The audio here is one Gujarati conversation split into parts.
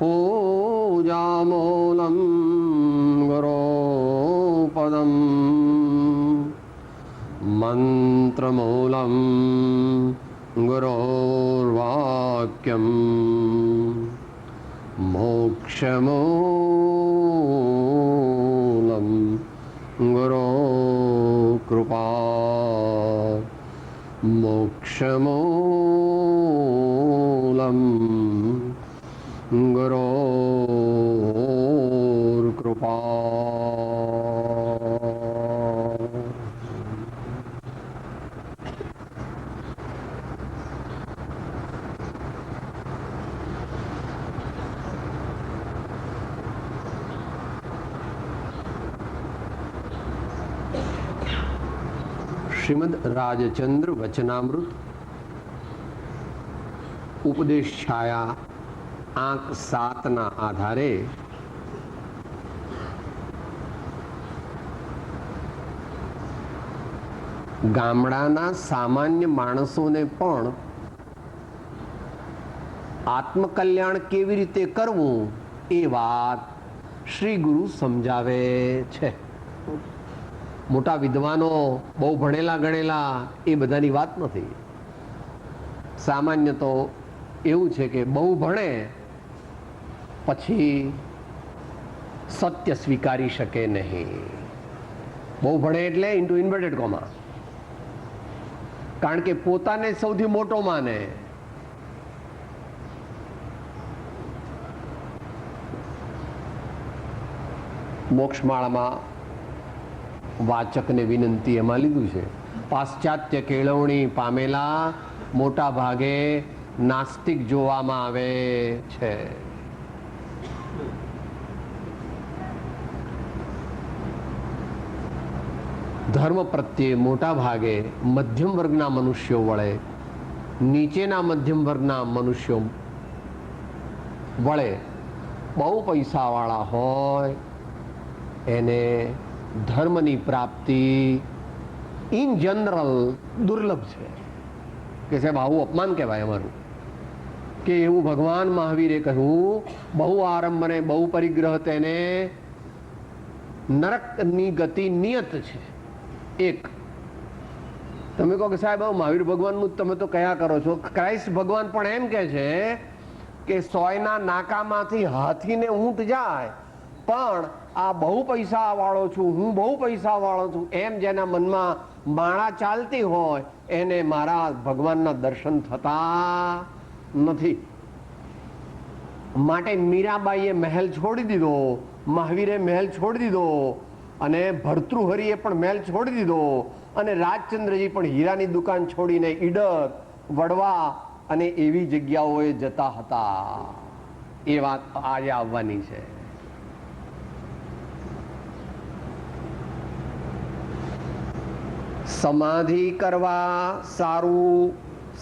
पूजामूलं गुरोपदं मंत्रमूलं गुरोर्वाक्यं मोक्षमूलं गुरोकृपा मोक्षमूलं गुरोर्कृपा। श्रीमद् राजचंद्र वचनामृत उपदेश छाया आंक 7 ना आधारे गामडाना सामान्य माणसोने पण आत्मकल्याण केवी रीते करवू ए वात श्री गुरु समझावे छे। मोटा विद्वानो बहु भणेला गणेला ए बधानी वात नथी। सामान्य तो एवं छे के बहु भणे पछी सत्य स्वीकारी शके नहीं। बहु भणे एटले इंटू इन्वर्टेड कोमा, कारण के पोताने सौथी मोटो माने। मोक्षमाळामां वाचक ने विनंती एमां लीधुं छे, पाश्चात्य केळवणी पामेला मोटा भागे नास्तिक जोवामां आवे छे। धर्म प्रत्ये मोटा भागे मध्यम वर्गना मनुष्यो वळे, नीचेना मध्यम वर्गना मनुष्यो वळे बहु पैसावाळा होय एने धर्मनी प्राप्ति इन जनरल दुर्लभ है कि साहेब आवुं अपमान कहेवाय अमारुं के एवं भगवान महावीरे कहूं बहु आरंभने बहु परिग्रह तेने नरकनी गति नियत छे। एक तमे कहो कि साहेब महावीर भगवाननुं तमे तो कया करो छो। क्राइस्ट भगवान पण एम कहे छे के सोयना नाकामांथी हाथीने ऊंट जाय पण आ बहु पैसा वाळो छुं, हूँ बहु पैसा वाळो छुं एम जेना मनमा माळा चालती होय एने मारा भगवानना दर्शन थता नथी। माटे मीराबाईए महल छोड़ी दीधो, महावीरे महल छोड़ी दीधो अने भर्तृहरिए पण महल छोड़ी दीधो अने राजचंद्रजी पण हीरानी दुकान छोड़ीने ईडर वडवा अने एवी जग्याओए जता हता। ए वात आजे आववानी छे। समाधि करवा सारू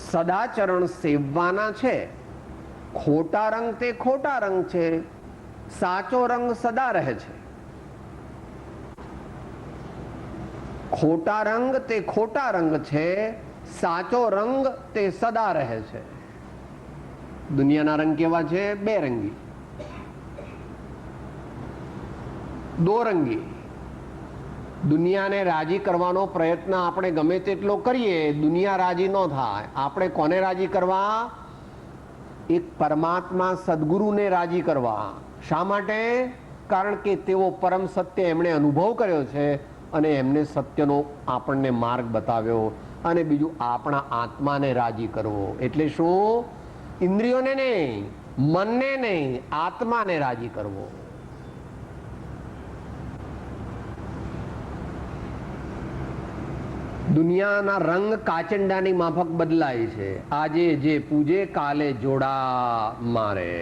सदाचरण सेववाना छे। खोटा रंग ते खोटा रंग छे, साचो रंग सदा रहे छे। खोटा रंग ते खोटा रंग छे, साचो रंग ते सदा रहे छे। दुनियाना रंग केवा छे? बेरंगी, दो रंगी। दुनिया ने राजी करवानो प्रयत्न आपणे गमे तेटलो करीए, दुनिया राजी न थाय। आपणे कोने राजी करवा? एक परमात्मा सद्गुरु ने राजी करवा। शा माटे? कारण के तेओ परम सत्य एमणे अनुभव कर्यो छे अने एमने सत्यनो आपणने मार्ग बताव्यो। अने बीजू आपणा आत्माने राजी करवो एटले शुं? इंद्रियोने नहीं, मनने नहीं, आत्माने राजी करवो। दुनियाना रंग काचंडानी माफक बदलाय छे। आजे जे पूजे काले जोड़ा मारे।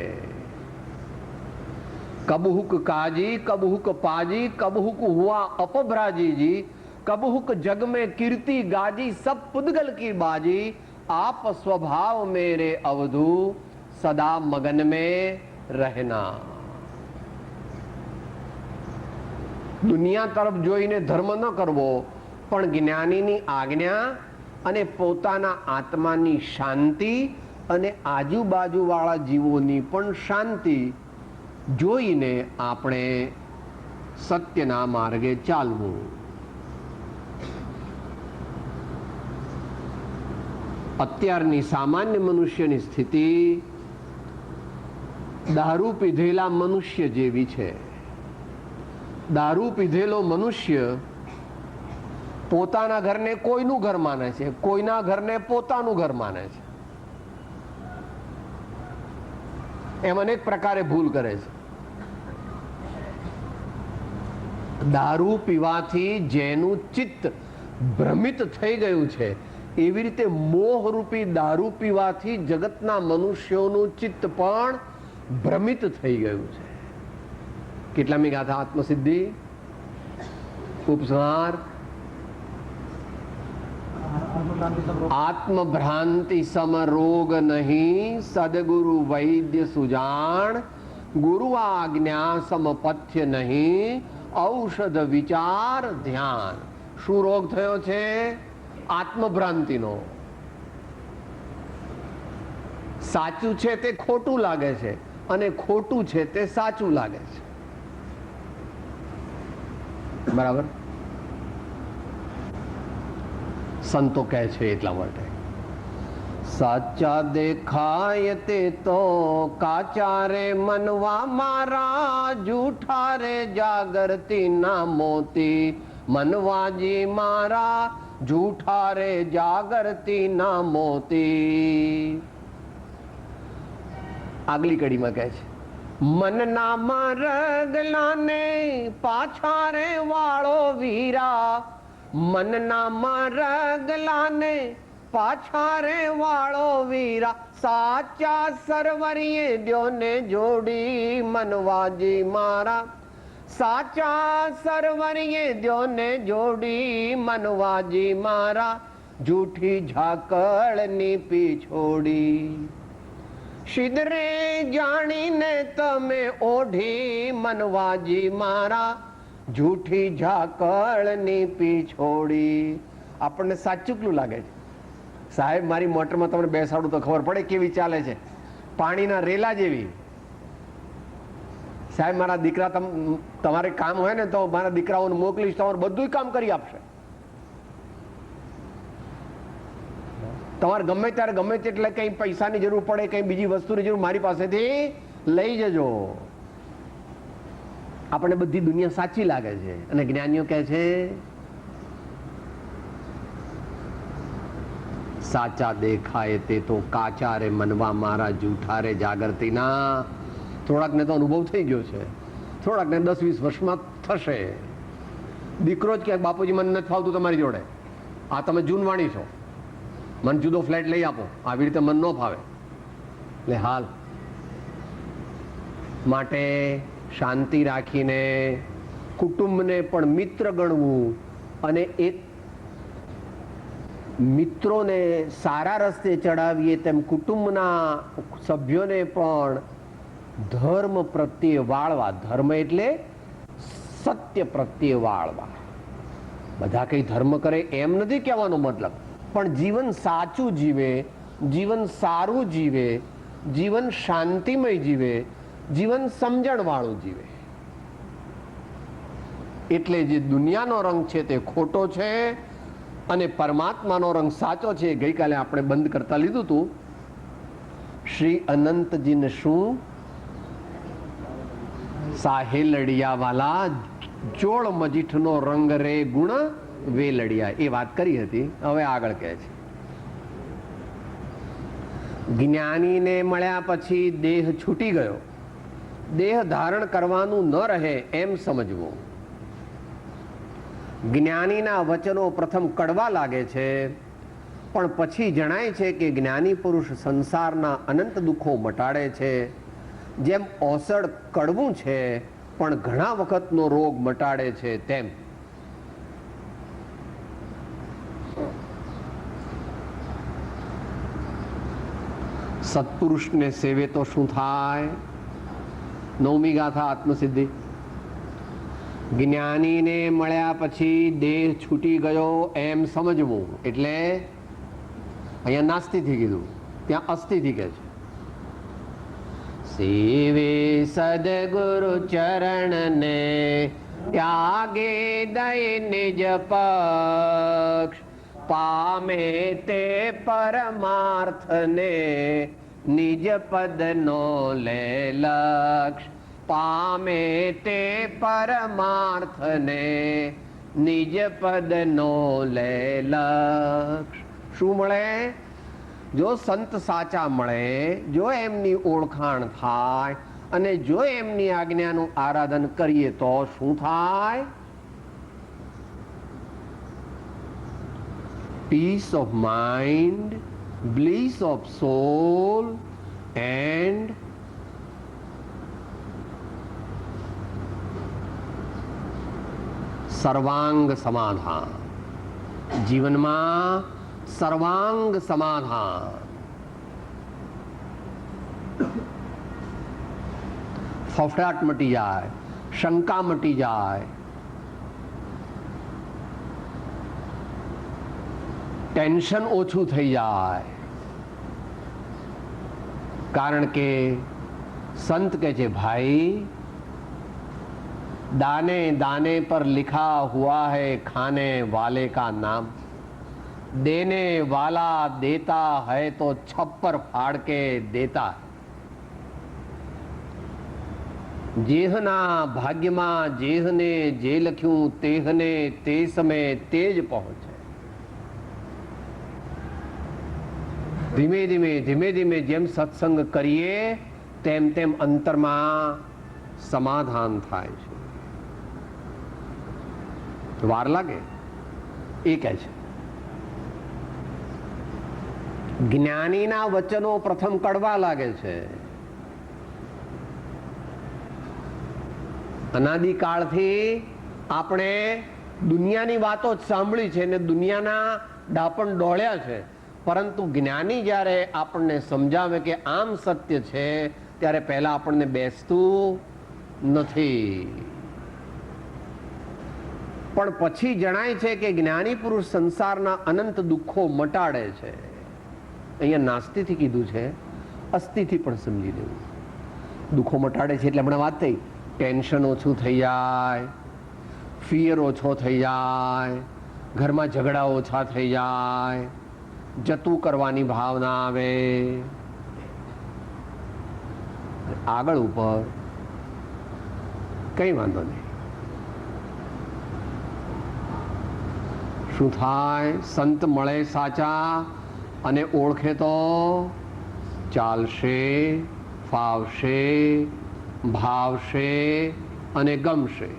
कबहुक काजी कबहुक पाजी, कबहुक हुआ अपभ्राजी जी, कबहुक जग में कीर्ति गाजी, सब पुद्गल की बाजी। आप स्वभाव मेरे अवधू, सदा मगन में रहना। दुनिया तरफ जोईने धर्म न करवो, पण ज्ञानीनी आज्ञा अने पोताना आत्मानी शांति अने आजूबाजूवाळा जीवोनी पण शांति જોઈને આપણે સત્યના માર્ગે ચાલવું. અત્યારની સામાન્ય મનુષ્યની સ્થિતિ દારૂ પીધેલા મનુષ્ય જેવી છે. દારૂ પીધેલો મનુષ્ય પોતાના ઘરને કોઈનું ઘર માને છે, કોઈના ઘરને પોતાનું ઘર માને છે. એમ અનેક પ્રકારે ભૂલ કરે છે. દારૂ પીવાથી જેનું ચિત્ત ભ્રમિત થઈ ગયું છે, એવી રીતે મોહરૂપી દારૂ પીવાથી જગતના મનુષ્યોનું ચિત્ત પણ ભ્રમિત થઈ ગયું છે. કેટલામી ગાથા આત્મસિદ્ધિ? ઉપસંહાર. આત્મભ્રાંતિ સમ રોગ નહીં, સદગુરુ વૈદ્ય સુજાણ, ગુરુ આજ્ઞા સમપથ્ય નહીં, ઔષધ વિચાર ધ્યાન. શું રોગ થયો છે? આત્મભ્રાંતિનો. સાચું છે તે ખોટું લાગે છે અને ખોટું છે તે સાચું લાગે છે. બરાબર? સંતો કહે છે એટલા માટે સાચા દેખાય તે તો કાચા રે મનવા મારા, જૂઠા રે જાગરતી ના મોતી, મનવાજી મારા જૂઠા રે જાગરતી ના મોતી. આગલી કડીમાં કહે છે મનના મરગલાને પાછા રે વાળો વીરા, મનના મરગલાને પાછા રે વાળો વીરા, સાચા સરવરીએ દ્યોને જોડી, મનવાજી મારા સાચા સરવરીએ દ્યોને જોડી, મનવાજી મારા જૂઠી ઝાકળની પીછોડી. શિદરે જાણીને તમે ઓઢી, મનવાજી મારા જૂઠી ઝાકળની પીછોડી. આપણને સાચું લાગે છે? સાહેબ મારી મોટરમાં તમને બેસાડું તો ખબર પડે કેવી ચાલે છે, પાણીના રેલા જેવી. સાહેબ મારા દીકરા તમારે કામ હોય ને તો મારા દીકરાઓને મોકલીશ, તમારું બધું કામ કરી આપશે. તમારે ગમે ત્યારે ગમે તેટલે કંઈ પૈસાની જરૂર પડે, કંઈ બીજી વસ્તુની જરૂર, મારી પાસેથી લઈ જજો. આપણને બધી દુનિયા સાચી લાગે છે અને જ્ઞાનીઓ કહે છે સાચા દેખાય તે તો કાચા રે મનવા મારા, જૂઠા રે જાગરતી ના. થોડાકને તો અનુભવ થઈ ગયો છે, થોડાકને 10-20 વર્ષમાં થશે. દીકરો જ ક્યાંક બાપુજી મને નથી ફાવતું તમારી જોડે, આ તમે જૂનવાણી છો, મને જુદો ફ્લેટ લઈ આપો, આવી રીતે મન ન ફાવે. એટલે હાલ માટે શાંતિ રાખીને કુટુંબને પણ મિત્ર ગણવું અને એ મિત્રોને સારા રસ્તે ચડાવીએ તેમ કુટુંબના સભ્યોને પણ ધર્મ પ્રત્યે વાળવા. ધર્મ એટલે સત્ય પ્રત્યે વાળવા. બધા કઈ ધર્મ કરે એમ નથી કહેવાનો મતલબ, પણ જીવન સાચું જીવે, જીવન સારું જીવે, જીવન શાંતિમય જીવે, જીવન સમજણ વાળું જીવે. એટલે જે દુનિયાનો રંગ છે તે ખોટો છે અને પરમાત્માનો રંગ સાચો છે. ગઈકાલે આપણે બંધ કરતા લીધું હતું. શ્રી અનંતજીને શું સાહેલડિયા વાલા જોડ મજીઠનો રંગ રે ગુણ વેલડિયા, એ વાત કરી હતી. હવે આગળ કહે છે જ્ઞાનીને મળ્યા પછી દેહ છૂટી ગયો, દેહ ધારણ કરવાનું ન રહે એમ સમજવું. જ્ઞાનીના વચનો પ્રથમ કડવા લાગે છે, પણ પછી જણાય છે કે જ્ઞાની પુરુષ સંસારના અનંત દુઃખો મટાડે છે. જેમ ઓસડ કડવું છે પણ ઘણા વખતનો રોગ મટાડે છે, તેમ સત્પુરુષને સેવે તો શું થાય? 9મી ગાથા આત્મસિદ્ધિ. જ્ઞાનીને મળ્યા પછી દેહ છૂટી ગયો એમ સમજવું. એટલે અહીંયા નાસ્તિથી કીધું, ત્યાં અસ્થિથી કહે છે. સેવે સદગુરુ ચરણ ને ત્યાગે દય નિજ પક્ષ પામે તે પરમાર્થ ને નિજ પદ નો લે લક્ષ પામે તે પરમાર્થ ને નિજ પદ નો લે લક્ષ. શું મળે? જો સંત સાચા મળે, જો એમની ઓળખાણ થાય અને જો એમની આજ્ઞાનું આરાધન કરીએ તો શું થાય? Peace of mind, bliss of soul and સર્વાંગ સમાધાન. જીવનમાં સર્વાંગ સમાધાન. ફફડાટ મટી જાય, શંકા મટી જાય, ટેન્શન ઓછું થઈ જાય. કારણ કે સંત કહે છે, ભાઈ दाने दाने पर लिखा हुआ है खाने वाले का नाम, देने वाला देता है तो छप्पर फाड़ के देता है. જેહના ભાગ્યમાં જેહને જે લખ્યું તેહને તે સમયે તે જ પહોંચે. ધીમે ધીમે ધીમે ધીમે જેમ સત્સંગ કરીએ તેમ તેમ અંતરમાં સમાધાન થાય છે. વાર લાગે એ કહે છે. જ્ઞાનીના વચનો પ્રથમ કડવા લાગે છે. અનાદિકાળથી આપણે દુનિયાની વાતો જ સાંભળી છે ને દુનિયાના ડાપણ ડોળ્યા છે, પરંતુ જ્ઞાની જ્યારે આપણને સમજાવે કે આમ સત્ય છે ત્યારે પહેલા આપણને બેસતું નથી. પણ પછી જણાય છે કે જ્ઞાની પુરુષ સંસારના અનંત દુઃખો મટાડે છે. અહીંયા નાસ્તિથી કીધું છે, અસ્થિથી પણ સમજી લેવું. દુઃખો મટાડે છે એટલે હમણાં વાત થઈ, ટેન્શન ઓછું થઈ જાય, ફિયર ઓછો થઈ જાય, ઘરમાં ઝઘડા ઓછા થઈ જાય, જતું કરવાની ભાવના આવે. આગળ ઉપર કઈ વાંધો નહીં. શું થાય? સંત મળે સાચા અને ઓળખે તો ચાલશે, ફાવશે, ભાવશે અને ગમશે.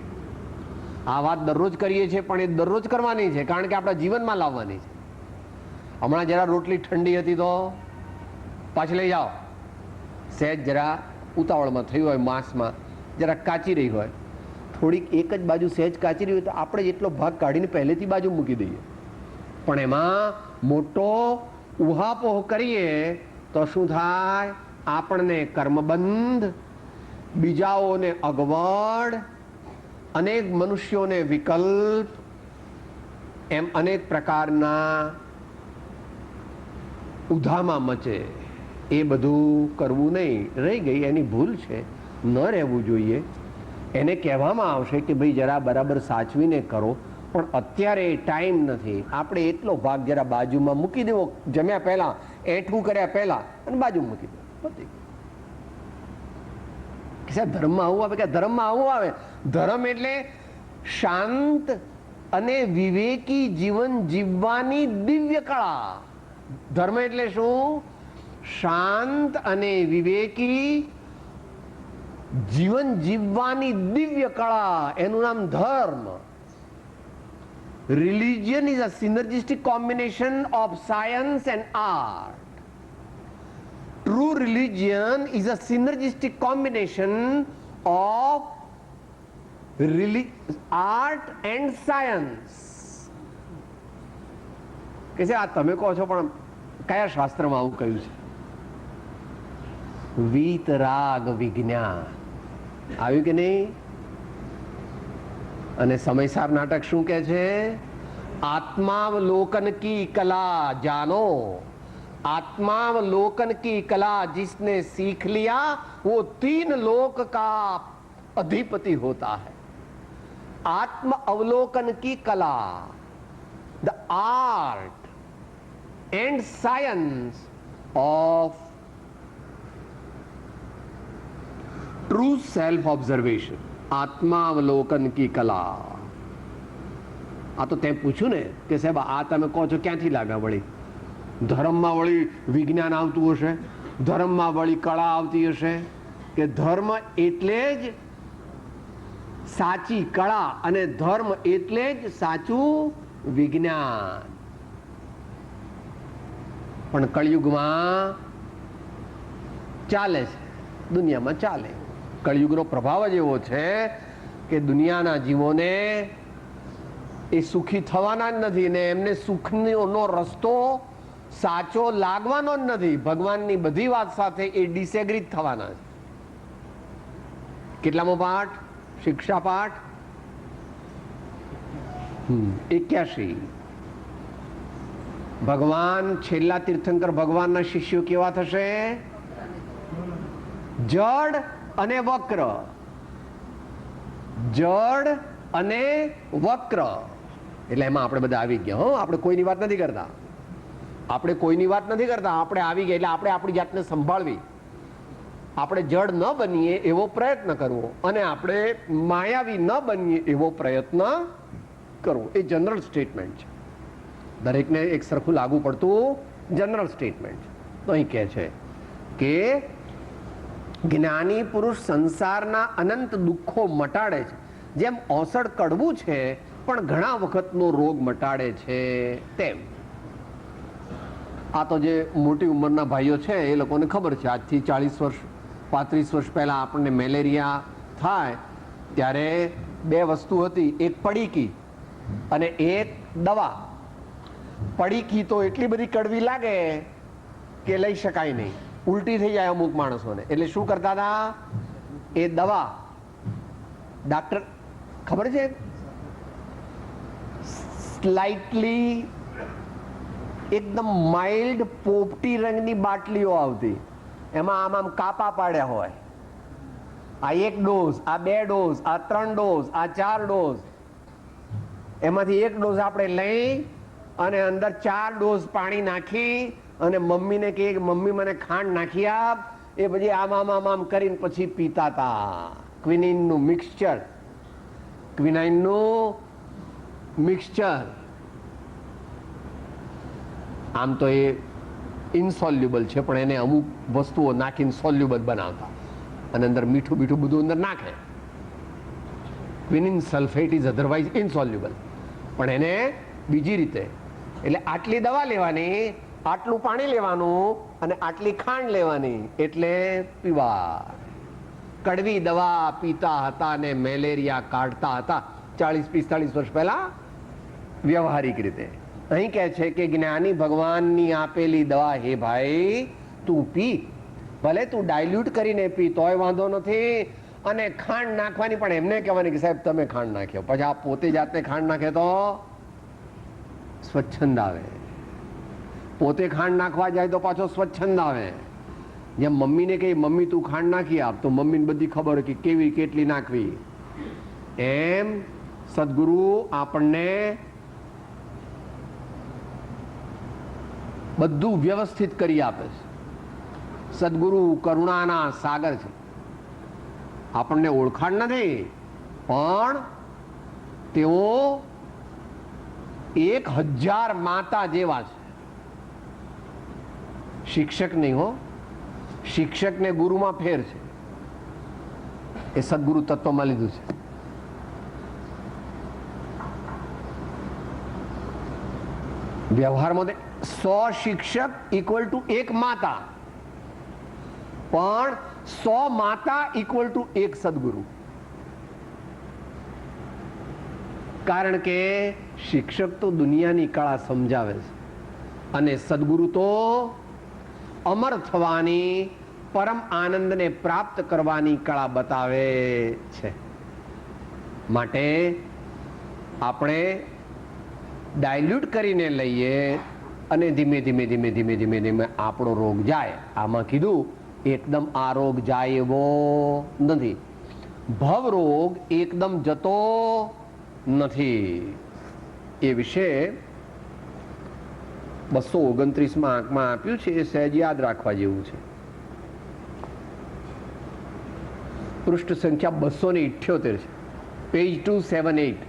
આ વાત દરરોજ કરીએ છીએ, પણ એ દરરોજ કરવાની છે, કારણ કે આપણા જીવનમાં લાવવાની છે. હમણાં જરા રોટલી ઠંડી હતી તો પાછી લઈ જાઓ. સહેજ જરા ઉતાવળમાં થયું હોય, માંસમાં જરા કાચી રહી હોય, થોડીક એક જ બાજુ સહેજ કાચી રહી હોય તો આપણે એટલો ભાગ કાઢીને પહેલેથી બાજુ મૂકી દઈએ. પણ એમાં મોટો ઉહાપોહ કરીએ તો શું થાય? આપણને કર્મબંધ, બીજાઓને અગવડ, અનેક મનુષ્યોને વિકલ્પ, એમ અનેક પ્રકારના ઉધામાં મચે. એ બધું કરવું નહીં. રહી ગઈ એની ભૂલ છે, ન રહેવું જોઈએ. એને કહેવામાં આવશે કે ભાઈ જરા બરાબર સાચવીને કરો, પણ અત્યારે ટાઈમ નથી. આપણે એટલો ભાગ જરા બાજુમાં મૂકી દેવો, જમ્યા પહેલા, એઠું કર્યા પહેલા, અને બાજુ મૂકી દેવો. ધર્મમાં આવું આવે કે ધર્મમાં આવું આવે? ધર્મ એટલે શાંત અને વિવેકી જીવન જીવવાની દિવ્ય કળા. ધર્મ એટલે શું? શાંત અને વિવેકી જીવન જીવવાની દિવ્ય કળા, એનું નામ ધર્મ. Religion is a synergistic combination of science and art. True religion is a synergistic combination of art and science. કે છે આ તમે કહો છો, પણ કયા શાસ્ત્રમાં આવું કહ્યું છે? વીતરાગ વિજ્ઞાન આવ્યું કે નહીં? અને સમયસાર નાટક શું કહે છે? આત્માવલોકન કી કલા જાનો, आत्मावलोकन की कला जिसने सीख लिया वो 3 लोक का अधिपति होता है। आत्म अवलोकन की कला, the art and science of true self observation. आत्मावलोकन की कला। आ तो ते पूछ्યું ને કે સાહેબ આ તમે કહો છો ક્યાંથી લાગ્યા? વળી ધર્મમાં વળી વિજ્ઞાન આવતું હશે, ધર્મમાં વળી કળા આવતી હશે કે ધર્મ એટલે જ સાચી કળા અને ધર્મ એટલે જ સાચું વિજ્ઞાન. પણ કળિયુગમાં ચાલે છે, દુનિયામાં ચાલે. કળિયુગનો પ્રભાવ જ એવો છે કે દુનિયાના જીવોને એ સુખી થવાના જ નથી ને એમને સુખનો રસ્તો સાચો લાગવાનો જ નથી. ભગવાનની બધી વાત સાથે એ ડિસએગ્રી થવાના છે. કેટલામો પાઠ? શિક્ષા પાઠ 81. ભગવાન છેલ્લા તીર્થંકર ભગવાનના શિષ્યો કેવા થશે? જડ અને વક્ર. જડ અને વક્ર. એટલે એમાં આપણે બધા આવી ગયા. હો, આપણે કોઈની વાત નથી કરતા. આપણે કોઈની વાત નથી કરતા. આપણે આવી ગયા એટલે આપણે આપણી જાતને સંભાળવી. આપણે જડ ન બનીએ એવો પ્રયત્ન કરવો અને આપણે માયાવી ન બનીએ એવો પ્રયત્ન કરવો. એ જનરલ સ્ટેટમેન્ટ છે. દરેકને એક સરખું લાગુ પડતું જનરલ સ્ટેટમેન્ટ. તો અહીં કહે છે કે જ્ઞાની પુરુષ સંસારના અનંત દુઃખો મટાડે છે. જેમ ઔષધ કડવું છે પણ ઘણા વખતનો રોગ મટાડે છે તેમ. આ તો જે મોટી ઉંમરના ભાઈઓ છે એ લોકોને ખબર છે. આજથી 40 વર્ષ 35 વર્ષ પહેલા આપણને મેલેરિયા થાય ત્યારે 2 વસ્તુ હતી, એક પડીકી અને એક દવા. પડીકી તો એટલી બધી કડવી લાગે કે લઈ શકાય નહીં, ઉલટી થઈ જાય અમુક માણસોને. એટલે શું કરતા હતા? એ દવા ડાક્ટર ખબર છે સ્લાઇટલી એકદમ માઇલ્ડ પોપટી રંગની બાટલીઓ આવતી, એમાં આમ આમ કાપા પાડ્યા હોય. આ 1 ડોઝ, આ 2 ડોઝ, આ 3 ડોઝ, આ 4 ડોઝ. એમાંથી 1 ડોઝ આપણે લઈ અને અંદર 4 ડોઝ પાણી નાખી અને મમ્મીને કહે કે મમ્મી મને ખાંડ નાખી આપ. એ પછી આમ આમ આમ આમ કરીને પછી પીતા હતા. ક્વિનિનનું મિક્સચર, ક્વિનાઇનનું મિક્સચર. આમ તો એ ઇનસોલ્યુબલ છે પણ એને અમુક વસ્તુઓ નાખીને સોલ્યુબલ બનાવતા અને અંદર મીઠું બીઠું બધું અંદર નાખે. ક્વિનિન સલ્ફેટ ઇઝ અધરવાઇઝ ઇનસોલ્યુબલ, પણ એને બીજી રીતે. એટલે આટલી દવા લેવાની, આટલું પાણી લેવાનું અને આટલી ખાંડ લેવાની એટલે પીવા. કડવી દવા પીતા હતા અને મેલેરિયા કાઢતા હતા 40-45 વર્ષ પહેલા વ્યવહારિક રીતે. અહીં કહે છે કે જ્ઞાની ભગવાનની આપેલી દવા, હે ભાઈ તું પી, ભલે તું ડાયલ્યુટ કરીને પી તોય વાંધો નથી. અને ખાંડ નાખવાની પણ એમને કહેવાની કે સાહેબ તમે ખાંડ નાખ્યો, પછી આ પોતે જાતે ખાંડ નાખે તો સ્વચ્છંદ આવે. પોતે ખાંડ નાખવા જાય તો પાછો સ્વચ્છંદ આવે. જેમ મમ્મીને કહી મમ્મી તું ખાંડ નાખી આપ, તો મમ્મીને બધી ખબર કે કેવી કેટલી નાખવી. એમ સદગુરુ આપણને બધું વ્યવસ્થિત કરી આપે છે. સદગુરુ કરુણાના સાગર છે. આપણને ઓળખાણ નથી પણ તેઓ 1000 માતા જેવા છે. શિક્ષક નહીં હો, શિક્ષક ને ગુરુમાં ફેર છે. એ સદગુરુ તત્વમાં લીધું છે. વ્યવહારમાં 100 શિક્ષક ઇક્વલ ટુ 1 માતા, પણ 100 માતા ઇક્વલ ટુ 1 સદગુરુ. કારણ કે શિક્ષક તો દુનિયાની કળા સમજાવે છે અને સદગુરુ તો અમર થવાની, પરમ આનંદને પ્રાપ્ત કરવાની કળા બતાવે છે. માટે આપણે ડાયલ્યુટ કરીને લઈએ અને ધીમે ધીમે ધીમે ધીમે ધીમે ધીમે આપણો રોગ જાય. આમાં કીધું એકદમ આ રોગ જાય એવો નથી. ભવ રોગ એકદમ જતો નથી. એ વિશે 229માં આંકમાં આપ્યું છે. એ સહેજ યાદ રાખવા જેવું છે. પૃષ્ઠ સંખ્યા 278 છે, પેજ 278.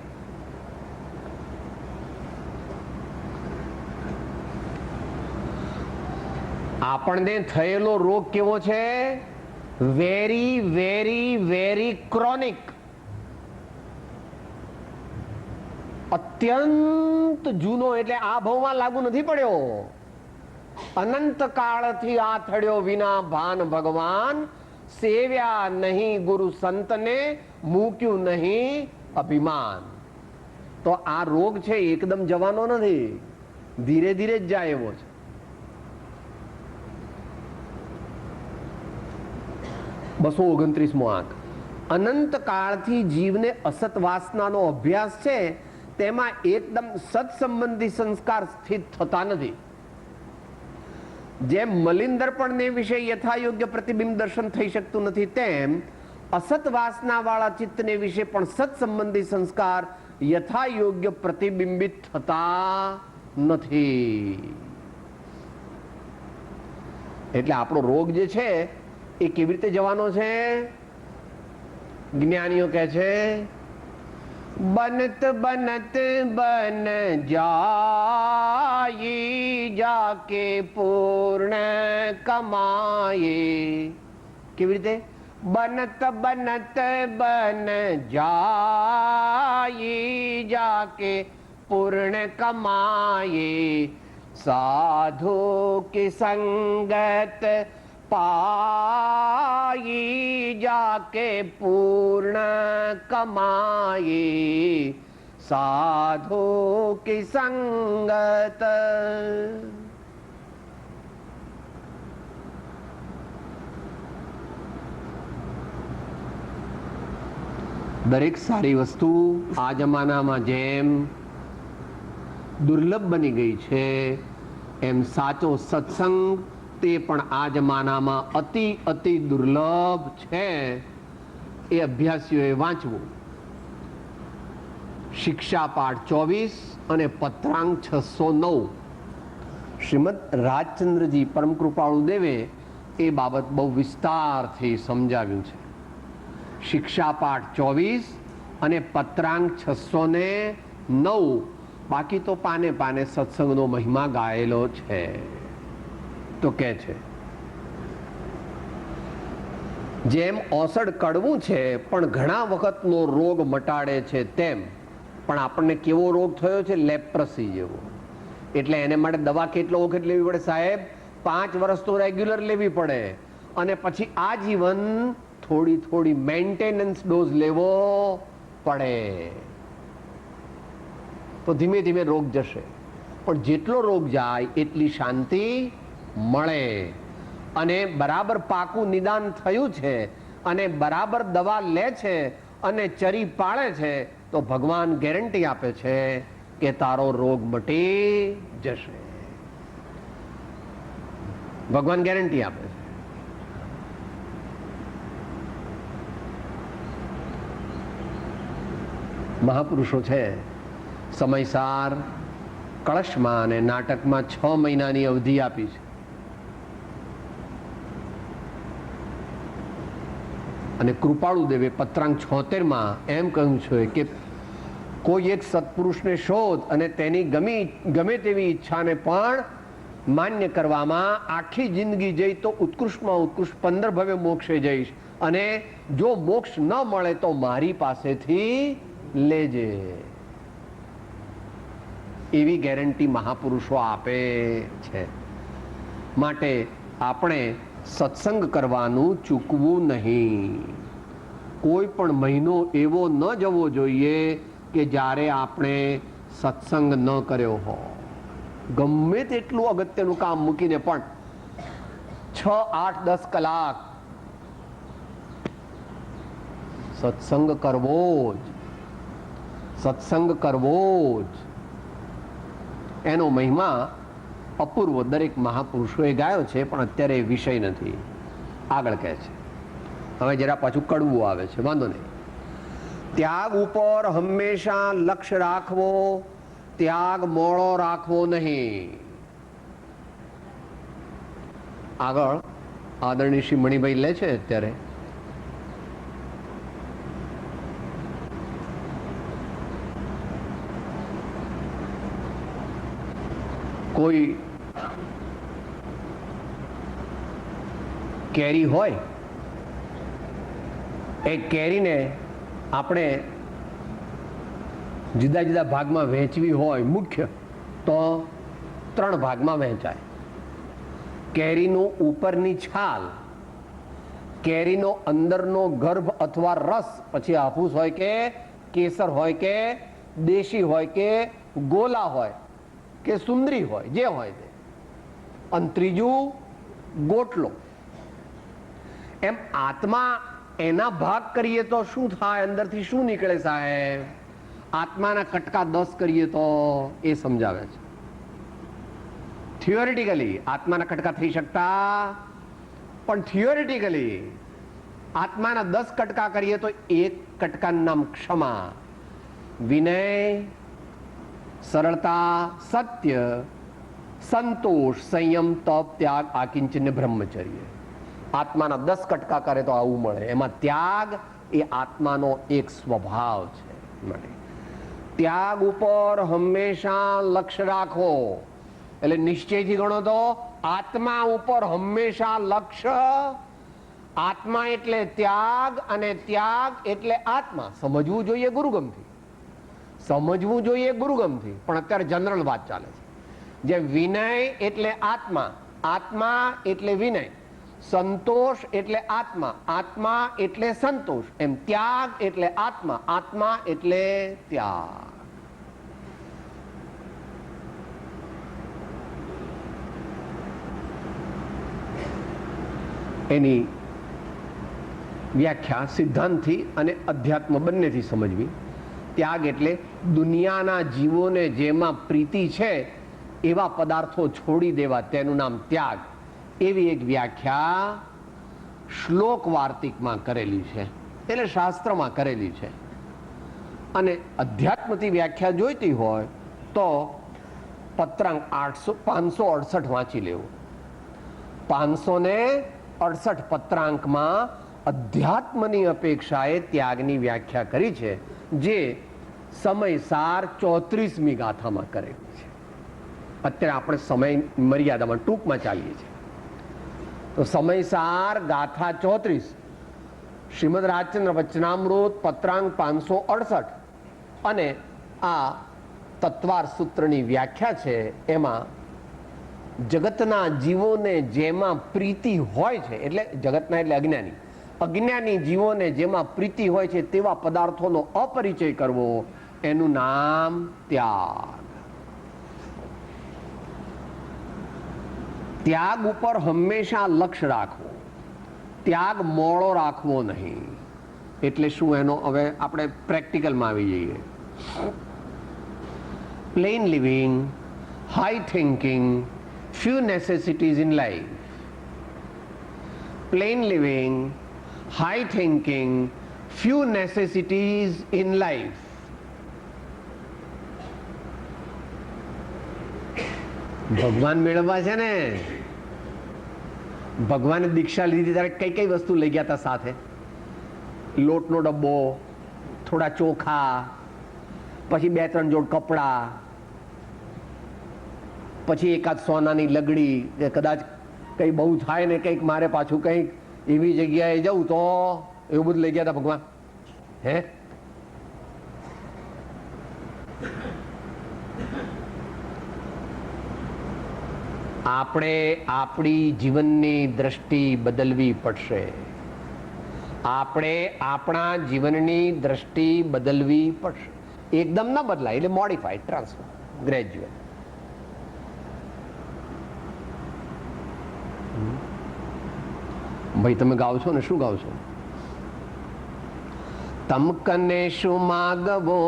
આપણને થયેલો રોગ કેવો છે? વેરી વેરી વેરી ક્રોનિક, અત્યંત જૂનો. એટલે આ ભાવમાં લાગુ નથી પડ્યો. અનંત કાળથી આથડ્યો વિના ભાન ભગવાન, સેવ્યા નહીં ગુરુ સંતને, મૂક્યું નહીં અભિમાન. તો આ રોગ છે એકદમ જવાનો નથી, ધીરે ધીરે જ જાય એવો છે. બસો 29મો આંક. અનંત કાળથી જીવને અસત વાસનાનો અભ્યાસ છે, તેમાં એકદમ સત્સંબંધી સંસ્કાર સ્થિત થતા નથી. જેમ મલિન દર્પણને વિશે યથાયોગ્ય પ્રતિબિંબ દર્શન થઈ શકતું નથી, તેમ અસત વાસના વાળા ચિત્તને વિશે પણ સત્સંબંધી સંસ્કાર યથાયોગ્ય પ્રતિબિંબિત થતા નથી. એટલે આપણો રોગ જે છે એ કેવી રીતે જવાનો છે? જ્ઞાનીઓ કહે છે બનત બનત બન જાઈ, જાકે પૂર્ણ કમાયે. કેવી રીતે? બનત બનત બન જાઈ, જાકે પૂર્ણ કમાયે. સાધુ કી સંગત पाई, जाके पूर्ण कमाए. साधु की संगत. દરેક સારી વસ્તુ આ જમાનામાં જેમ દુર્લભ બની ગઈ છે, એમ સાચો સત્સંગ તે પણ આ જમાનામાં અતિ અતિ દુર્લભ છે. એ અભ્યાસીઓએ વાંચવું. શિક્ષા પાઠ 24 અને પત્રાંક 609. શ્રીમદ રાજચંદ્રજી પરમ કૃપાળુ દેવે એ બાબત બહુ વિસ્તારથી સમજાવ્યું છે. શિક્ષા પાઠ 24 અને પત્રાંક 609. બાકી તો પાને પાને સત્સંગનો મહિમા ગાયેલો છે. તો કે છે જેમ ઓસડ કડવું છે પણ ઘણા વખતનો રોગ મટાડે છે, તેમ પણ આપણને કેવો રોગ થયો છે? લેપ્રસી જેવો. એટલે એને માટે દવા કેટલો વખત લેવી પડે સાહેબ? 5 વર્ષ તો રેગ્યુલર લેવી પડે, અને પછી આજીવન થોડી થોડી મેન્ટેનન્સ ડોઝ લેવો પડે. તો ધીમે ધીમે રોગ જશે. પણ જેટલો રોગ જાય એટલી શાંતિ મળે. અને બરાબર પાકું નિદાન થયું છે અને બરાબર દવા લે છે અને ચરી પાળે છે, તો ભગવાન ગેરંટી આપે છે કે તારો રોગ મટી જશે. ભગવાન ગેરંટી આપે છે. મહાપુરુષો છે સમયસાર કળશમાં અને નાટકમાં 6 મહિનાની અવધિ આપી છે. અને કૃપાળુ દેવે પત્રાંક 76માં એમ કહ્યું છે કે કોઈ એક સત્પુરુષને શોધ અને તેની ગમે તેવી ઈચ્છાને પણ માન્ય કરવામાં આખી જિંદગી જઈ તો ઉત્કૃષ્ટમાં ઉત્કૃષ્ટ 15 ભવે મોક્ષે જઈશ, અને જો મોક્ષ ન મળે તો મારી પાસેથી લેજે. એવી ગેરંટી મહાપુરુષો આપે છે. માટે આપણે સત્સંગ કરવાનું ચૂકવું નહીં. કોઈ પણ મહિનો એવો ન જવો જોઈએ કે જ્યારે આપણે સત્સંગ ન કર્યો હોય. ગમે તેટલું અગત્યનું કામ મૂકીને પણ 6, 8, 10 કલાક સત્સંગ કરવો જ. સત્સંગ કરવો જ. એનો મહિમા અપૂર્વ દરેક મહાપુરુષોએ ગાયો છે, પણ અત્યારે એ વિષય નથી. આગળ કહે છે, હવે જરા પાછું કડવું આવે છે, વાંધો નહીં. ત્યાગ ઉપર હંમેશા લક્ષ્ય રાખવો, ત્યાગ મોડો રાખવો નહીં. આગળ આદરણીય શ્રી મણિભાઈ લે છે અત્યારે. કોઈ કેરી હોય, એ કેરીને આપણે જુદા જુદા ભાગમાં વહેંચવી હોય મુખ્ય, તો 3 ભાગમાં વહેંચાય. કેરીનું ઉપરની છાલ, કેરીનો અંદરનો ગર્ભ અથવા રસ, પછી હાફૂસ હોય કે કેસર હોય કે દેશી હોય કે ગોલા હોય કે સુંદરી હોય, જે હોય તે, અને ત્રીજું ગોટલો. એમ આત્મા એના ભાગ કરીએ તો શું થાય, અંદરથી શું નીકળે સાહેબ? આત્માના કટકા 10 કરીએ તો એ સમજાવે છે. થિયોરિટિકલી આત્માના કટકા થઈ શકતા, પણ થિયોરિટિકલી આત્માના 10 કટકા કરીએ તો એક કટકાનું નામ ક્ષમા, વિનય, સરળતા, સત્ય, સંતોષ, સંયમ, તપ, ત્યાગ, આકિંચન, બ્રહ્મચર્ય. આત્માના 10 કટકા કરે તો આવું મળે. એમાં ત્યાગ એ આત્માનો એક સ્વભાવ છે. ત્યાગ ઉપર હંમેશા લક્ષ્ય રાખો, એટલે નિશ્ચયથી ગણો તો આત્મા ઉપર હંમેશા લક્ષ્ય. આત્મા એટલે ત્યાગ અને ત્યાગ એટલે આત્મા. સમજવું જોઈએ ગુરુગમથી, સમજવું જોઈએ ગુરુગમથી, પણ અત્યારે જનરલ વાત ચાલે છે. જે વિનય એટલે આત્મા, આત્મા એટલે વિનય, સંતોષ એટલે આત્મા, આત્મા એટલે સંતોષ, એમ ત્યાગ એટલે આત્મા, આત્મા એટલે ત્યાગ. એની વ્યાખ્યા સિદ્ધાંતથી અને અધ્યાત્મ બંનેથી સમજવી. ત્યાગ એટલે દુનિયાના જીવોને જેમાં પ્રીતિ છે એવા પદાર્થો છોડી દેવા, તેનું નામ ત્યાગ. એવી એક વ્યાખ્યા શ્લોક વાર્તિકમાં કરેલી છે, એટલે શાસ્ત્રમાં કરેલી છે. અને અધ્યાત્મથી વ્યાખ્યા જોઈતી હોય તો પત્રાંક 568 વાંચી લેવું. 568 પત્રાંકમાં અધ્યાત્મની અપેક્ષાએ ત્યાગની વ્યાખ્યા કરી છે, જે સમયસાર 34મી ગાથામાં કરેલી છે. અત્યારે આપણે સમય મર્યાદામાં ટૂંકમાં ચાલીએ છીએ, તો સમયસાર ગાથા 34, શ્રીમદ રાજચંદ્ર વચનામૃત પત્રાંક 568 અને આ તત્વાર સૂત્રની વ્યાખ્યા છે. એમાં જગતના જીવોને જેમાં પ્રીતિ હોય છે, એટલે જગતના એટલે અજ્ઞાની, અજ્ઞાની જીવોને જેમાં પ્રીતિ હોય છે તેવા પદાર્થોનો અપરિચય કરવો, એનું નામ ત્યાગ. ત્યાગ ઉપર હંમેશા લક્ષ્ય રાખવું, ત્યાગ મોડો રાખવો નહીં. એટલે શું એનો હવે આપણે પ્રેક્ટિકલમાં આવી જઈએ. Plane living, high thinking, few necessities in life. Plain living, high thinking, few necessities in life. ભગવાન મેળવવા છે ને, ભગવાને દીક્ષા લીધી ત્યારે કઈ કઈ વસ્તુ લઈ ગયા હતા સાથે? લોટનો ડબ્બો, થોડા ચોખા, પછી 2-3 જોડ કપડા, પછી એકાદ સોનાની લગડી, કે કદાચ કંઈ બહુ થાય ને કંઈક મારે પાછું કંઈક એવી જગ્યાએ જવું તો એવું બધું લઈ ગયા હતા ભગવાન. હે, આપણે આપણી જીવનની દ્રષ્ટિ બદલવી પડશે. આપણે આપણા જીવનની દ્રષ્ટિ બદલવી પડશે. એકદમ ન બદલાય, એટલે મોડિફાઈડ, ટ્રાન્સફર, ગ્રેજ્યુઅલ. ભાઈ તમે ગાઓ છો ને, શું ગાઓ છો? તમ કને શું માગવો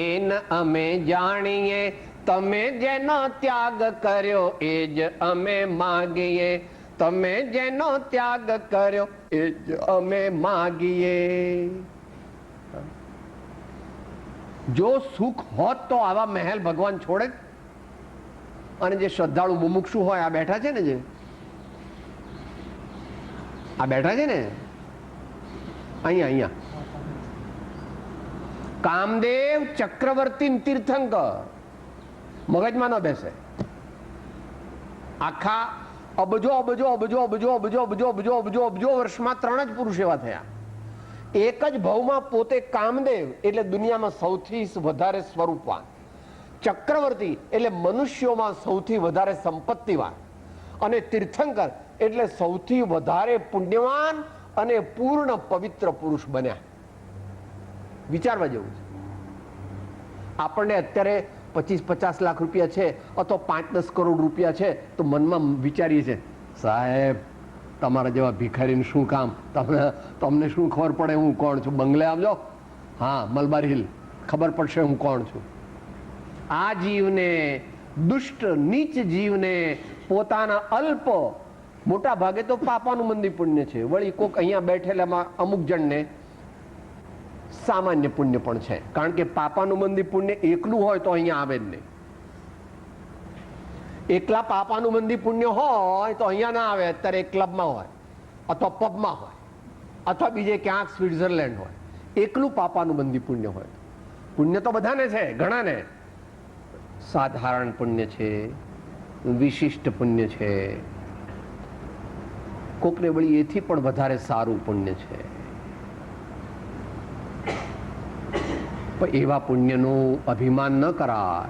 એન અમે જાણીએ, તમે જેનો ત્યાગ કર્યો એ જ અમે માગીએ, તમે જેનો ત્યાગ કર્યો એ જ અમે માગીએ. જો સુખ હોત તો આવા મહેલ ભગવાન છોડે? અને જે શ્રદ્ધાળુ મુમુક્ષુ હોય, આ બેઠા છે ને, જે આ બેઠા છે ને અહીંયા અહીંયા, કામદેવ, ચક્રવર્તી, તીર્થંકર, મગજમાં ન બેસે. આખા અબજો અબજો અબજો અબજો અબજો અબજો અબજો અબજો અબજો વર્ષમાં 3 જ પુરુષ એવા થયા. એક જ ભાવમાં પોતે કામદેવ એટલે દુનિયામાં સૌથી વધારે સ્વરૂપવાન, ચક્રવર્તી એટલે મનુષ્યોમાં સૌથી વધારે સંપત્તિવાન, અને તીર્થંકર એટલે સૌથી વધારે પુણ્યવાન અને પૂર્ણ પવિત્ર પુરુષ બન્યા. વિચારવા જેવું છે. આપણને અત્યારે 25-50 લાખ રૂપિયા છે અથવા 5-10 કરોડ રૂપિયા છે તો મનમાં વિચારીએ છે, સાહેબ તમારા જેવા ભિખારીને શું કામ, તમને શું ખબર પડે હું કોણ છું? બંગલે આવજો, હા મલબાર હિલ, ખબર પડશે હું કોણ છું. આ જીવને, દુષ્ટ નીચ જીવને પોતાના અલ્પ, મોટા ભાગે તો પાપાનું મંદી પુણ્ય છે, વળી કોક અહીંયા બેઠેલામાં અમુક જણને સામાન્ય પુણ્ય પણ છે. કારણ કે પાપાનું મંદી પુણ્ય એકલું હોય તો અહીંયા આવે જ નહીં. એકલા પાપાનું મંદી પુણ્ય હોય તો અહીંયા ના આવે. અત્યારે એક ક્લબમાં હોય અથવા પબમાં હોય અથવા બીજે ક્યાંક સ્વિટ્ઝરલેન્ડ હોય. એકલું પાપાનું મંદી પુણ્ય હોય. પુણ્ય તો બધાને છે, ઘણાને. સાધારણ પુણ્ય છે, વિશિષ્ટ પુણ્ય છે, કોકને વળી એથી પણ વધારે સારું પુણ્ય છે. પણ એવા પુણ્યનું અભિમાન ન કરાય.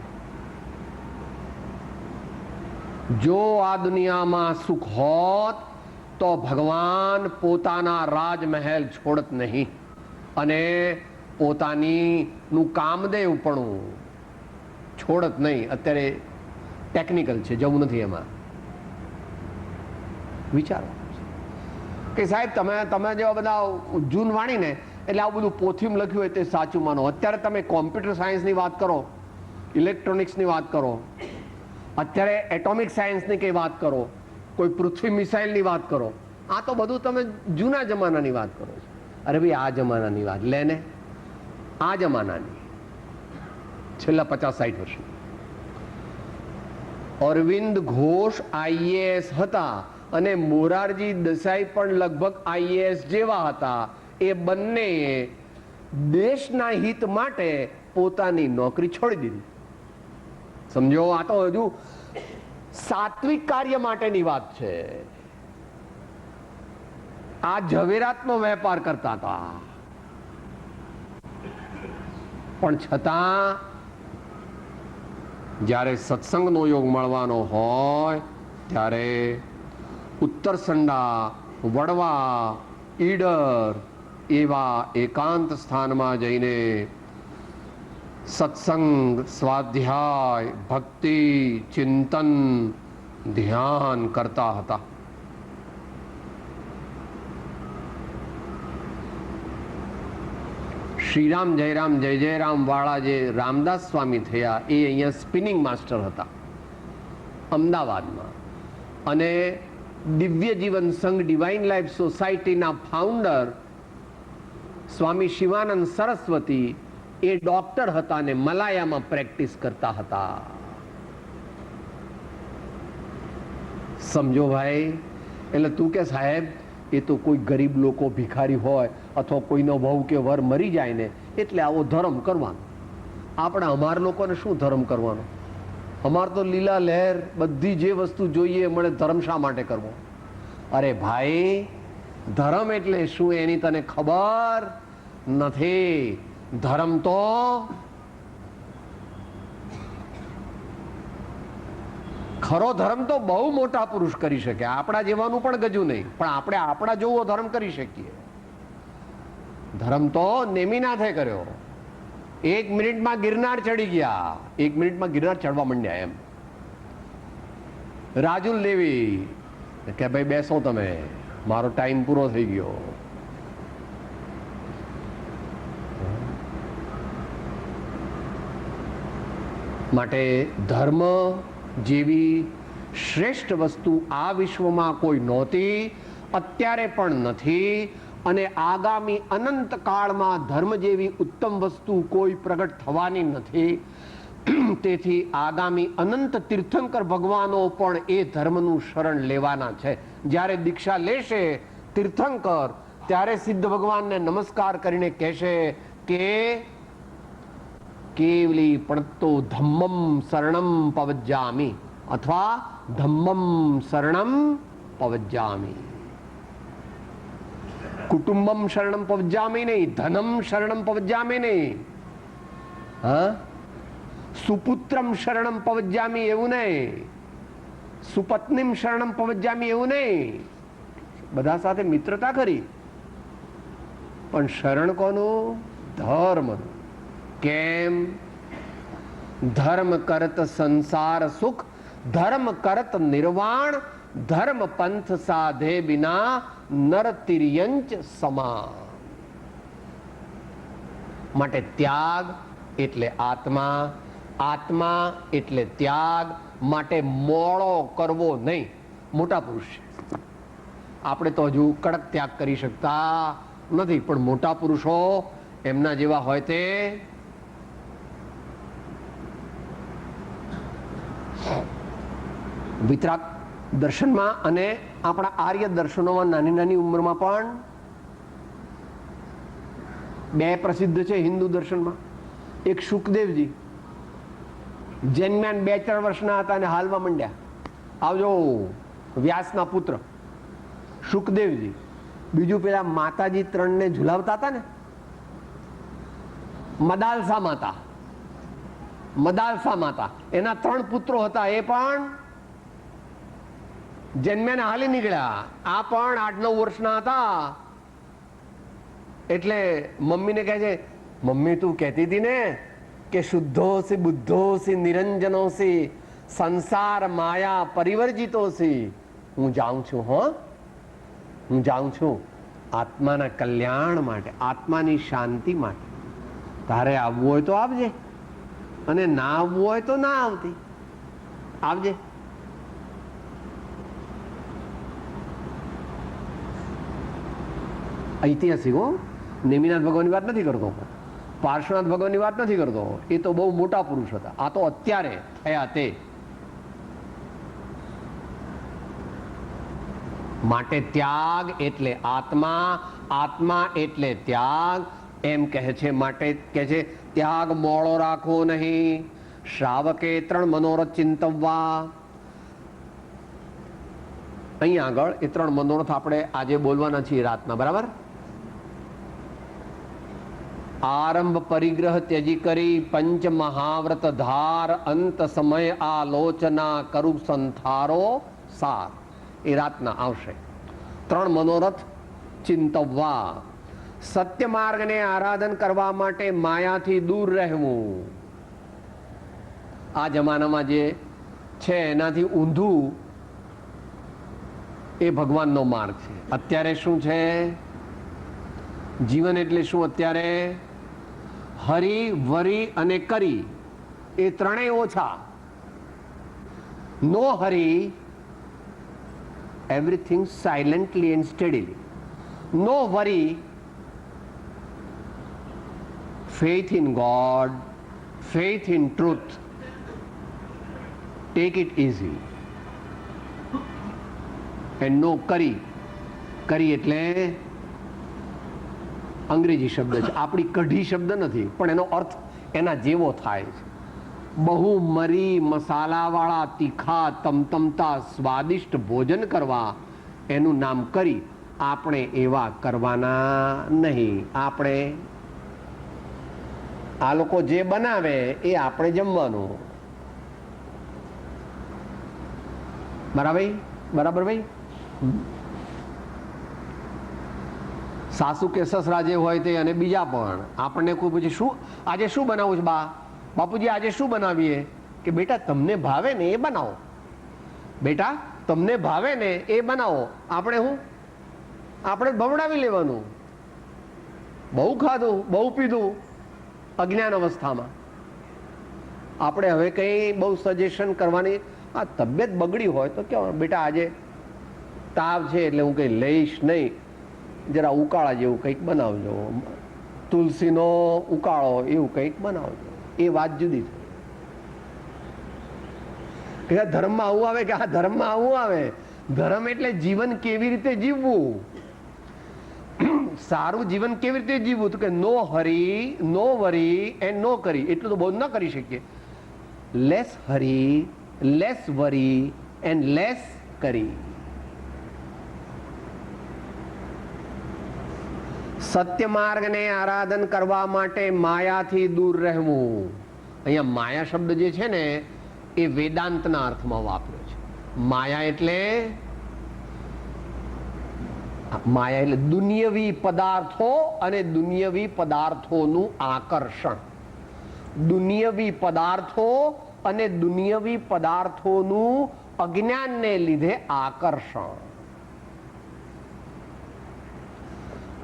જો આ દુનિયામાં સુખ હોત તો ભગવાન પોતાના રાજમહેલ છોડત નહીં અને પોતાનું કામદેવપણું છોડત નહીં. અત્યારે ટેકનિકલ છે, જવું નથી એમાં. વિચારો કે સાહેબ તમે જેવા બધા જૂન વાણીને એટલે આવું બધું પોથીમાં લખ્યું હોય તે સાચું માનો. અત્યારે તમે કોમ્પ્યુટર સાયન્સની વાત કરો, ઇલેક્ટ્રોનિક્સની વાત કરો, અત્યારે એટોમિક સાયન્સની કઈ વાત કરો, કોઈ પૃથ્વી મિસાઇલની વાત કરો, આ તો બધું તમે જૂના જમાનાની વાત કરો છો. અરે ભાઈ આ જમાનાની વાત લે ને, આ જમાનાની છેલ્લા 50-60 વર્ષની. અરવિંદ ઘોષ આઈએએસ હતા અને મોરારજી દેસાઈ પણ લગભગ આઈએએસ જેવા હતા. એ બંને દેશના હિત માટે પોતાની નોકરી છોડી દીધી. સમજો, આ તો હજુ સાત્વિક કાર્ય માટેની વાત છે. આ ઝવેરાતનો વેપાર કરતા હતા, પણ છતાં જ્યારે સત્સંગનો યોગ મળવાનો હોય ત્યારે ઉત્તરસંડા, વડવા, ઈડર એવા એકાંત સ્થાનમાં જઈને સત્સંગ, સ્વાધ્યાય, ભક્તિ, ચિંતન, ધ્યાન કરતા હતા. શ્રીરામ જયરામ જય જયરામ વાળા જે રામદાસ સ્વામી થયા એ અહીંયા સ્પિનિંગ માસ્ટર હતા અમદાવાદમાં. અને દિવ્ય જીવન સંઘ ડિવાઇન લાઈફ સોસાયટીના ફાઉન્ડર સ્વામી શિવાનંદ સરસ્વતી એ ડોક્ટર હતા અને મલાયામાં પ્રેક્ટિસ કરતા હતા. સમજો ભાઈ. એટલે તું કે સાહેબ એ તો કોઈ ગરીબ લોકો, ભિખારી હોય અથવા કોઈનો વહુ કે વર મરી જાય ને એટલે આવો ધર્મ કરવાનો. આપણે અમાર લોકોને શું ધર્મ કરવાનો? અમાર તો લીલા લહેર બધી જે વસ્તુ જોઈએ મળે, ધર્મ શા માટે કરવો? અરે ભાઈ, ધર્મ એટલે શું એની તને ખબર નથી. ધર્મ તો ખરો ધર્મ તો બહુ મોટા પુરુષ કરી શકે, આપણા જેવાનું પણ ગજુ નહીં, પણ આપણે આપણા જેવો ધર્મ કરી શકીએ. ધર્મ તો નેમિનાથે કર્યો. 1 મિનિટમાં ગિરનાર ચડી ગયા, 1 મિનિટમાં ગિરનાર ચડવા માંડ્યા. એમ રાજુલ દેવી કે ભાઈ બેસો તમે, મારો ટાઈમ પૂરો થઈ ગયો. માટે ધર્મ જેવી શ્રેષ્ઠ વસ્તુ આ વિશ્વમાં કોઈ નહોતી, અત્યારે પણ નથી, અને આગામી અનંત કાળમાં ધર્મ જેવી ઉત્તમ વસ્તુ કોઈ પ્રગટ થવાની નથી. તેથી આગામી અનંત તીર્થંકર ભગવાનો પણ એ ધર્મનું શરણ લેવાના છે. જ્યારે દીક્ષા લેશે તીર્થંકર, ત્યારે સિદ્ધ ભગવાનને નમસ્કાર કરીને કહેશે કે કેવલી પડતો ધમ્મમ શરણમ પવજ્જામી અથવા ધમ્મમ શરણમ પવજ્જામી. કુટુંબમ શરણમ પવજ્જામી નહીં, ધનમ શરણમ પવજ્જામી નહીં, હા, સુપુત્રમ શરણમ પવજ્જામી એવું નહીં, સુપત્નીમ શરણમ પવજ્જામી એવું નહીં. બધા સાથે મિત્રતા કરી, પણ શરણ કોનું? ધર્મનું. કેમ? ધર્મ કરત સંસાર સુખ, ધર્મ કરત નિર્વાણ, ધર્મ પંથ સાધે બિના નર તિર્યંચ સમા. માટે ત્યાગ એટલે આત્મા, આત્મા એટલે ત્યાગ. માટે મોળો કરવો નહીં. મોટા પુરુષ છે, આપણે તો હજુ કડક ત્યાગ કરી શકતા નથી, પણ મોટા પુરુષો એમના જેવા હોય તે વિતરાગ દર્શનમાં અને આપણા આર્ય દર્શનોમાં નાની નાની ઉંમરમાં પણ બે પ્રસિદ્ધ છે હિન્દુ દર્શનમાં. એક શુકદેવજી જન્મ્યા 2-4 વર્ષના હતા અને હાલમાં મંડ્યા. આવજો વ્યાસના પુત્ર શુકદેવજી. બીજું પેલા માતાજી 3 ઝુલાવતા હતા ને, મદાલસા માતા, મદાલસા માતા, એના 3 પુત્રો હતા. એ પણ જન્મ્યાને હાલી નીકળ્યા. આ પણ 8-9 વર્ષના હતા. એટલે મમ્મીને કહે છે, મમ્મી તું કહેતી હતી ને કે શુદ્ધોસી બુદ્ધોસી નિરંજનોસી સંસાર માયા પરિવર્જિતોસી. હું જાઉં છું, હો, હું જાઉં છું આત્માના કલ્યાણ માટે, આત્માની શાંતિ માટે. તારે આવવું હોય તો આવજે, અને ના આવવું હોય તો ના આવતી, આવજે. ઐતિહાસિક હો, નેમિનાથ ભગવાનની વાત નથી કરતો, પાર્શ્વનાથ ભગવાનની વાત નથી કરતો. એ તો બહુ મોટા પુરુષ હતા. આ તો અત્યારે થયા તે. માટે ત્યાગ એટલે આત્મા, આત્મા એટલે ત્યાગ એમ કહે છે. માટે કહે છે ત્યાગ મોળો રાખવો નહીં. શ્રાવકે 3 મનોરથ ચિંતવવા. અહીંયા આગળ એ 3 મનોરથ આપણે આજે બોલવાના છીએ રાતના, બરાબર. આરંભ પરિગ્રહ ત્યજી કરી, પંચ મહાવ્રત ધાર, અંત સમય આલોચના કરું સંથારો સાર. એ રાતના આવશે. 3 મનોરથ ચિંતવવા. સત્ય માર્ગને આરાધન કરવા માટે માયાથી દૂર રહેવું. આ જમાનામાં જે છે એનાથી ઊંધું એ ભગવાનનો માર્ગ છે. અત્યારે શું છે જીવન એટલે શું? અત્યારે હરી, વરી અને કરી એ 3 ઓછા. નો હરી, everything silently and steadily. No worry, faith in God, faith in truth. Take it easy. And no કરી. કરી એટલે અંગ્રેજી શબ્દ છે, આપણી કઢી શબ્દ નથી, પણ એનો અર્થ એના જેવો થાય છે. બહુ મરી મસાલાવાળા તીખા તમતમતા સ્વાદિષ્ટ ભોજન કરવા એનું નામ કરી. આપણે એવા કરવાના નહીં. આપણે આ લોકો જે બનાવે એ આપણે જમવાનું. બરાબર, બરાબર ભાઈ. સાસુ કે સસરા જે હોય તે, અને બીજા પણ આપણને કોઈ પૂછે શું આજે શું બનાવું છે બા, બાપુજી આજે શું બનાવીએ? કે બેટા તમને ભાવે ને એ બનાવો, બેટા તમને ભાવે ને એ બનાવો. આપણે શું? આપણે ભવડાવી લેવાનું. બહુ ખાધું, બહુ પીધું અજ્ઞાન અવસ્થામાં. આપણે હવે કંઈ બહુ સજેશન કરવાની, આ તબિયત બગડી હોય તો કેવું, બેટા આજે તાવ છે એટલે હું કંઈ લઈશ નહીં, જરા ઉકાળા જેવું કંઈક બનાવજો, તુલસીનો ઉકાળો એવું કંઈક બનાવજો, એ વાત જુદી છે. ધર્મમાં આવું આવે કે આ ધર્મમાં આવું આવે. ધર્મ એટલે જીવન કેવી રીતે જીવવું, સારું જીવન કેવી રીતે જીવવું, તો કે નો હરી, નો વરી એન્ડ નો કરી. એટલું તો બહુ ન કરી શકીએ. Less hurry, less worry and less curry. સત્ય માર્ગને આરાધન કરવા માટે માયાથી દૂર રહેવું. અહીંયા માયા શબ્દ જે છે ને એ વેદાંતના અર્થમાં વાપર્યો છે. માયા એટલે દુન્યવી પદાર્થો અને દુન્યવી પદાર્થોનું આકર્ષણ. દુન્યવી પદાર્થો અને દુન્યવી પદાર્થોનું અજ્ઞાનને લીધે આકર્ષણ.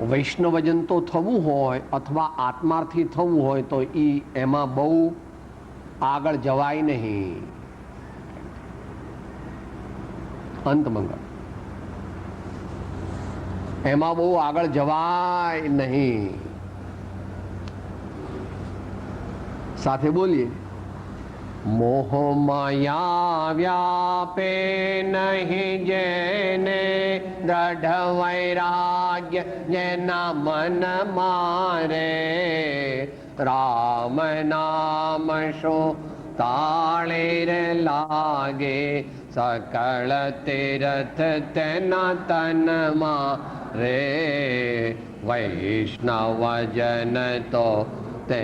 વૈષ્ણવજન તો થવું હોય અથવા આત્માર્થી થવું હોય તો એમાં બહુ આગળ જવાય નહીં. અંતમંગલ એમાં બહુ આગળ જવાય નહીં. સાથે બોલીએ, મોહ માયા વ્યાપે નહીં જેને દ્રઢ વૈરાગ્ય જેના મન મારે, રામ નામ શું તાળે રે લાગે, સકળ તીર્થ તેના તનમાં રે, વૈષ્ણવ જન તો તે